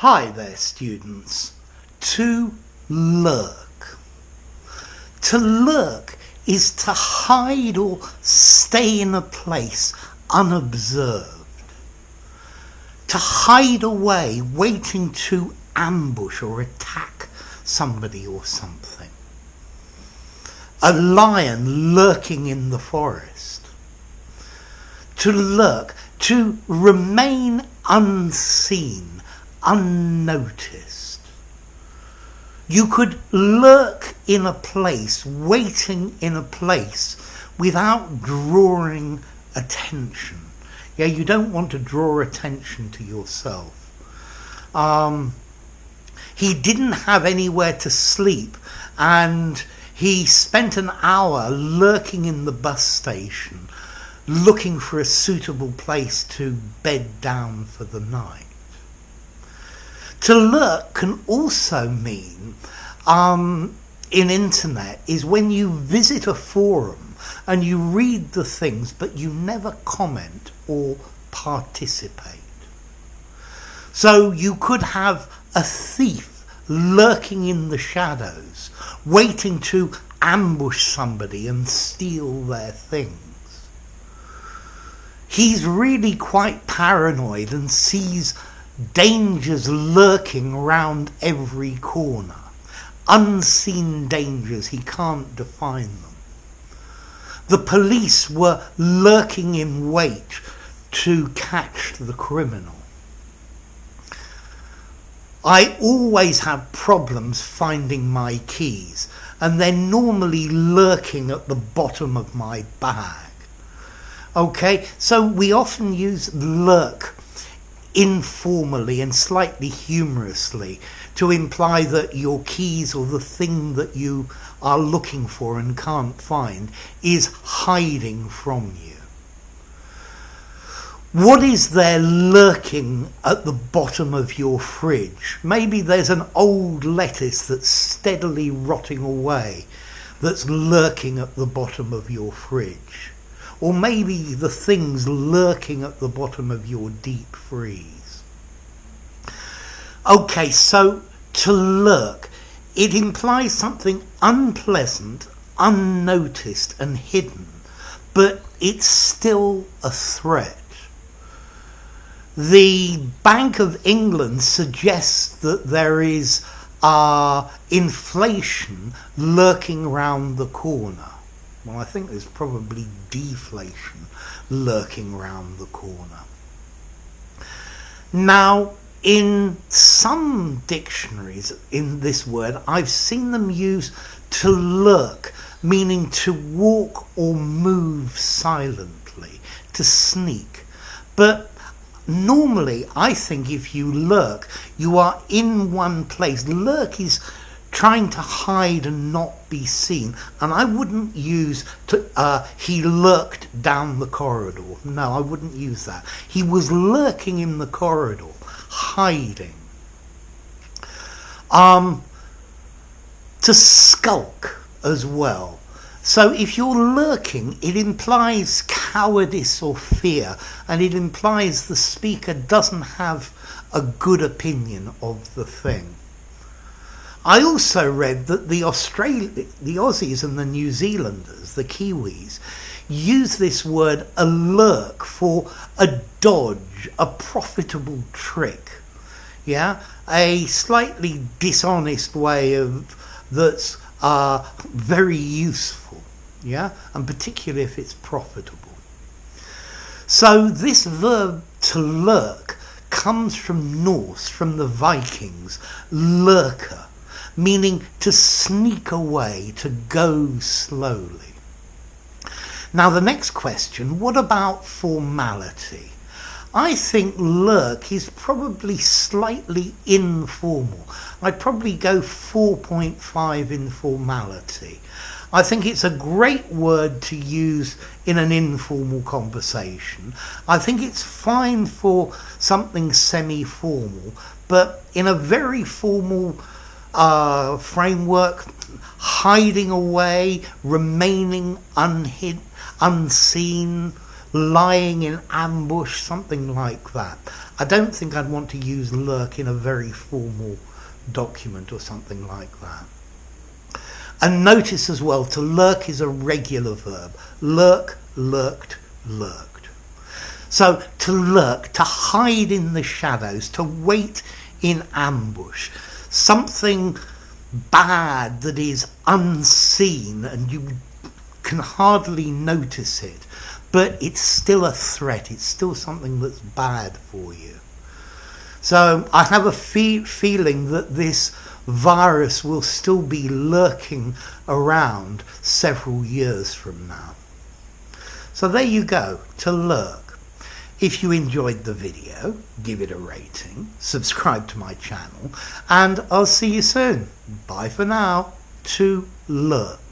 Hi there, students. To lurk. To lurk is to hide or stay in a place unobserved. To hide away, waiting to ambush or attack somebody or something. A lion lurking in the forest. To lurk, to remain unseen, unnoticed. You could lurk in a place, waiting in a place without drawing attention. Yeah, you don't want to draw attention to yourself. He didn't have anywhere to sleep, and he spent an hour lurking in the bus station, looking for a suitable place to bed down for the night. To lurk can also mean, in internet, is when you visit a forum and you read the things but you never comment or participate. So you could have a thief lurking in the shadows, waiting to ambush somebody and steal their things. He's really quite paranoid and sees dangers lurking around every corner. Unseen dangers, he can't define them. The police were lurking in wait to catch the criminal. I always have problems finding my keys, and they're normally lurking at the bottom of my bag. Okay, so we often use lurk informally and slightly humorously to imply that your keys or the thing that you are looking for and can't find is hiding from you. What is there lurking at the bottom of your fridge? Maybe there's an old lettuce that's steadily rotting away that's lurking at the bottom of your fridge. Or maybe the thing's lurking at the bottom of your deep freeze. Okay, so to lurk, it implies something unpleasant, unnoticed and hidden, but it's still a threat. The Bank of England suggests that there is inflation lurking around the corner. Well, I think there's probably deflation lurking around the corner. Now, in some dictionaries in this word, I've seen them use to lurk, meaning to walk or move silently, to sneak. But normally, I think if you lurk, you are in one place. Lurk is trying to hide and not be seen, and I wouldn't use he lurked down the corridor. No, I wouldn't use that. He was lurking in the corridor, hiding. To skulk as well. So if you're lurking, it implies cowardice or fear, and it implies the speaker doesn't have a good opinion of the thing. I also read that the Aussies and the New Zealanders, the Kiwis, use this word a lurk for a dodge, a profitable trick. Yeah, a slightly dishonest way that's very useful. Yeah, and particularly if it's profitable. So this verb to lurk comes from Norse, from the Vikings, lurker, meaning to sneak away, to go slowly. Now the next question, what about formality? I think lurk is probably slightly informal. I'd probably go 4.5 informality. I think it's a great word to use in an informal conversation. I think it's fine for something semi-formal, but in a very formal framework, hiding away, remaining unseen, lying in ambush, something like that. I don't think I'd want to use lurk in a very formal document or something like that. And notice as well, to lurk is a regular verb. Lurk, lurked, lurked. So to lurk, to hide in the shadows, to wait in ambush. Something bad that is unseen and you can hardly notice it, but it's still a threat. It's still something that's bad for you. So I have a feeling that this virus will still be lurking around several years from now. So there you go, to lurk. If you enjoyed the video, give it a rating, subscribe to my channel, and I'll see you soon. Bye for now. To lurk.